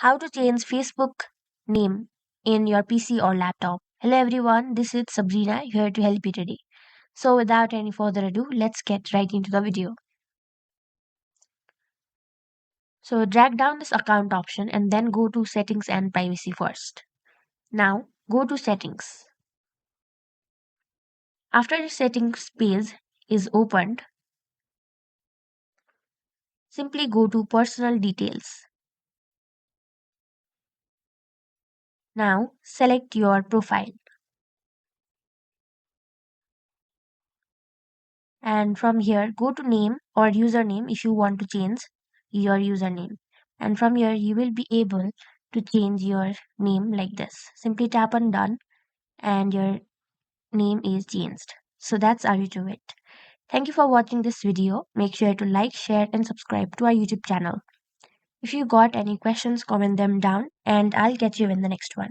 How to change Facebook name in your PC or laptop. Hello everyone, this is Sabrina here to help you today. So without any further ado, let's get right into the video. So drag down this account option and then go to settings and privacy first. Now go to settings. After the settings page is opened, simply go to personal details. Now select your profile. And from here go to name or username if you want to change your username, and from here you will be able to change your name like this. Simply tap on done and your name is changed. So that's how you do it. Thank you for watching this video. Make sure to like, share and subscribe to our YouTube channel. If you got any questions, comment them down and I'll catch you in the next one.